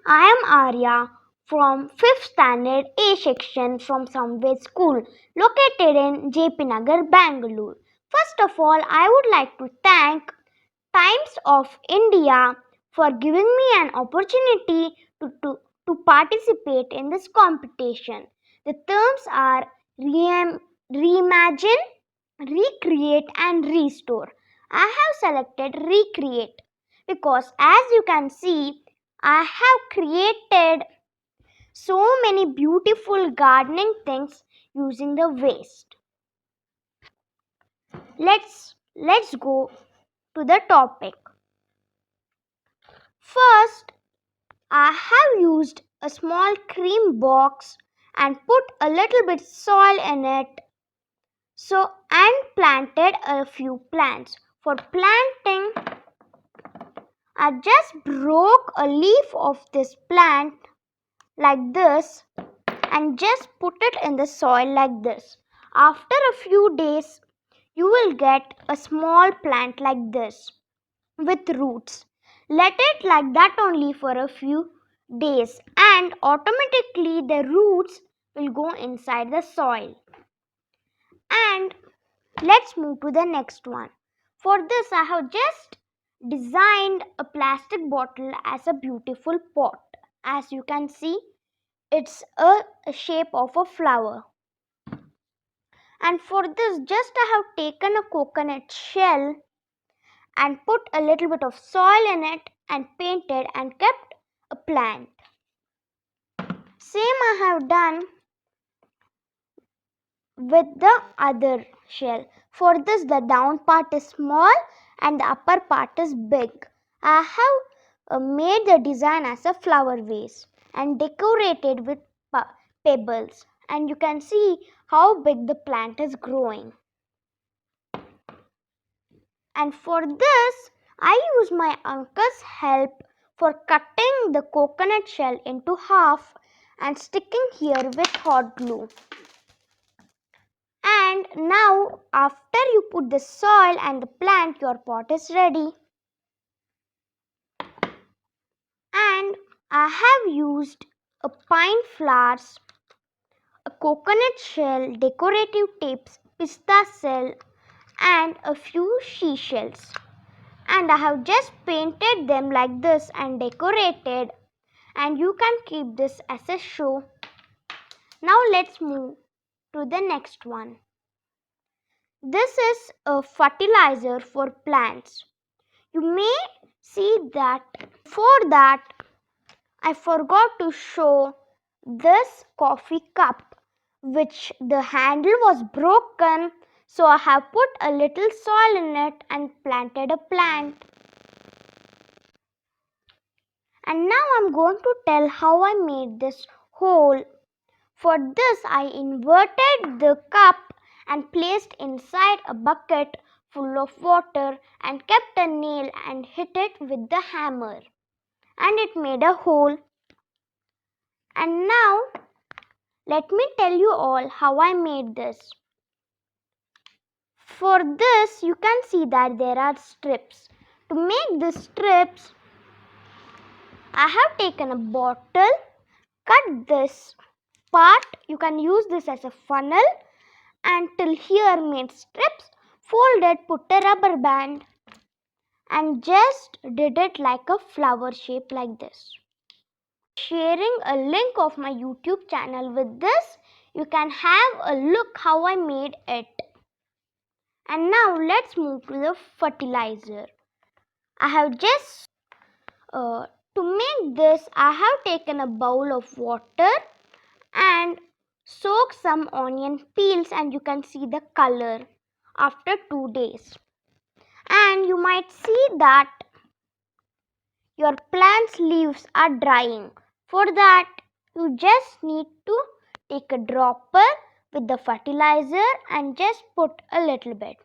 I am Arya from 5th Standard A section from Samved School located in JP Nagar, Bangalore. First of all, I would like to thank Times of India for giving me an opportunity to participate in this competition. The terms are reimagine, recreate and restore. I have selected recreate because as you can see, I have created so many beautiful gardening things using the waste. Let's go to the topic. First, I have used a small cream box and put a little bit soil in it and planted a few plants. For planting, I just broke a leaf of this plant like this and just put it in the soil like this. After a few days, you will get a small plant like this with roots. Let it like that only for a few days and automatically the roots will go inside the soil. And let's move to the next one. For this, I have just designed a plastic bottle as a beautiful pot. As you can see, it's a shape of a flower. And for this, just I have taken a coconut shell and put a little bit of soil in it and painted and kept a plant. Same I have done with the other shell. For this, the down part is small and the upper part is big. I have made the design as a flower vase and decorated with pebbles, and you can see how big the plant is growing. And for this, I use my uncle's help for cutting the coconut shell into half and sticking here with hot glue. And now, after you put the soil and the plant, your pot is ready. And I have used a pine flowers, a coconut shell, decorative tapes, pista shell, and a few seashells. And I have just painted them like this and decorated, and you can keep this as a show. Now let's move to the next one. This is a fertilizer for plants. You may see that before that I forgot to show this coffee cup which the handle was broken, so I have put a little soil in it and planted a plant. And now I'm going to tell how I made this hole. For this, I inverted the cup and placed inside a bucket full of water and kept a nail and hit it with the hammer. And it made a hole. And now, let me tell you all how I made this. For this, you can see that there are strips. To make the strips, I have taken a bottle, cut this part. You can use this as a funnel and till here made strips, folded, put a rubber band and just did it like a flower shape like this. Sharing a link of my YouTube channel with this, you can have a look how I made it. And now let's move to the fertilizer. I have just to make this, I have taken a bowl of water and soak some onion peels, and you can see the color after 2 days. And you might see that your plant's leaves are drying. For that, you just need to take a dropper with the fertilizer and just put a little bit.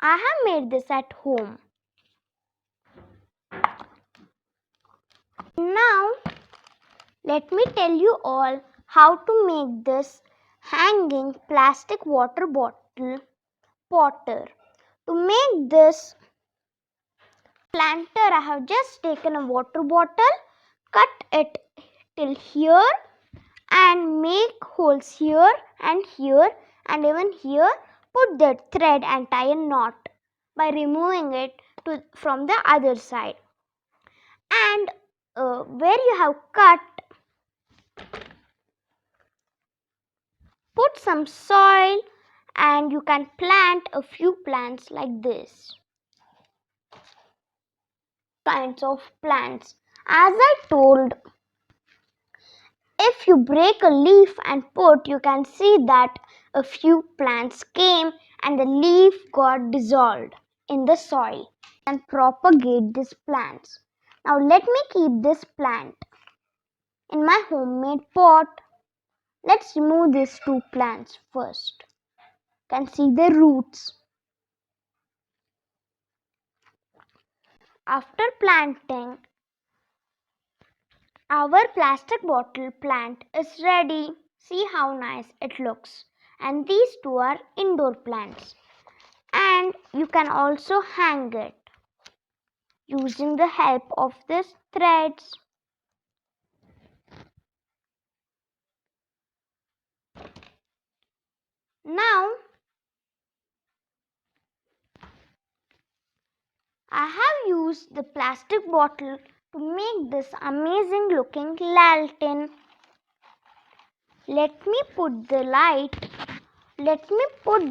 I have made this at home. Now, let me tell you all how to make this hanging plastic water bottle potter. To make this, Planter, I have just taken a water bottle, cut it till here and make holes here and even here. Put the thread and tie a knot by removing it from the other side. And where you have cut, put some soil and you can plant a few plants like this. Kinds of plants. As I told, if you break a leaf and put, you can see that a few plants came and the leaf got dissolved in the soil and propagate these plants. Now let me keep this plant in my homemade pot. Let's remove these two plants first. You can see the roots. After planting, our plastic bottle plant is ready. See how nice it looks. And these two are indoor plants. And you can also hang it using the help of these threads. Now, I have used the plastic bottle to make this amazing looking lantern. Let me put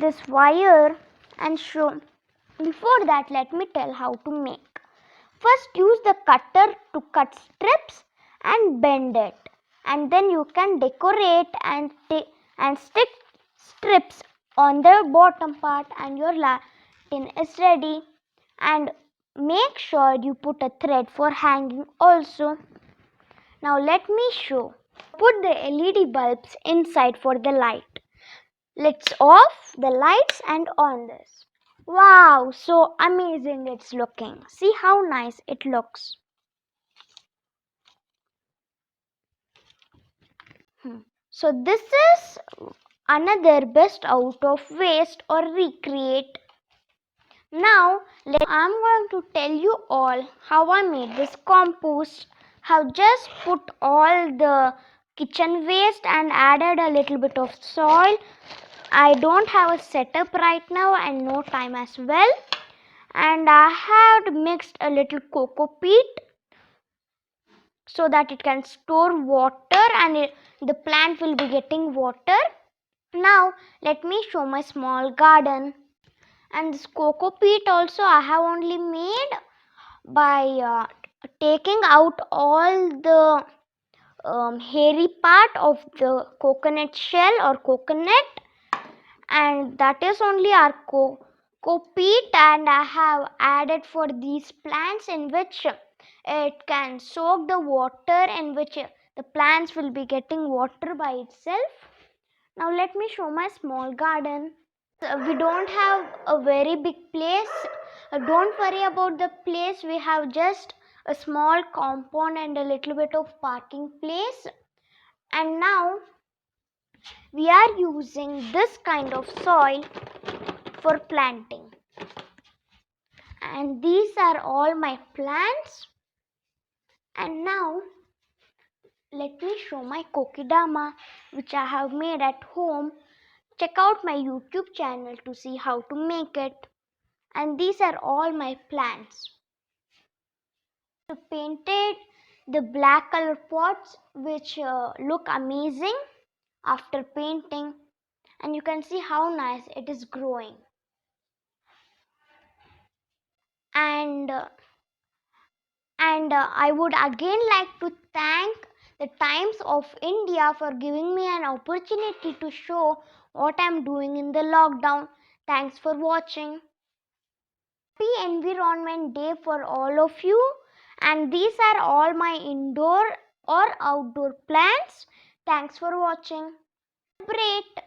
this wire and show. Before that, let me tell how to make. First, use the cutter to cut strips and bend it. And then you can decorate and stick strips on the bottom part and your lantern is ready. And make sure you put a thread for hanging also. Now let me show. Put the LED bulbs inside for the light. Let's off the lights and on this. Wow, so amazing it's looking. See how nice it looks. So this is another best out of waste or recreate. Now I'm going to tell you all how I made this compost. Have just put all the kitchen waste and added a little bit of soil. I don't have a setup right now and no time as well. And I have mixed a little cocoa peat so that it can store water and the plant will be getting water. Now let me show my small garden. And this cocoa peat also I have only made by taking out all the hairy part of the coconut shell or coconut, and that is only our cocoa peat, and I have added for these plants in which it can soak the water, in which the plants will be getting water by itself. Now let me show my small garden. We don't have a very big place. Don't worry about the place. We have just a small compound and a little bit of parking place. And now we are using this kind of soil for planting. And these are all my plants. And now let me show my Kokedama, which I have made at home. Check out my YouTube channel to see how to make it. And these are all my plants. I painted the black color pots which look amazing after painting, and you can see how nice it is growing. And I would again like to thank the Times of India for giving me an opportunity to show what I am doing in the lockdown. Thanks for watching. Happy Environment Day for all of you. And these are all my indoor or outdoor plants. Thanks for watching. Celebrate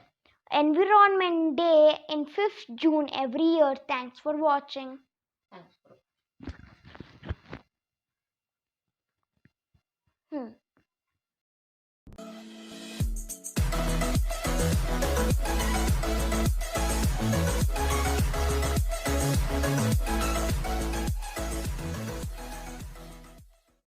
Environment Day in 5th June every year. Thanks for watching.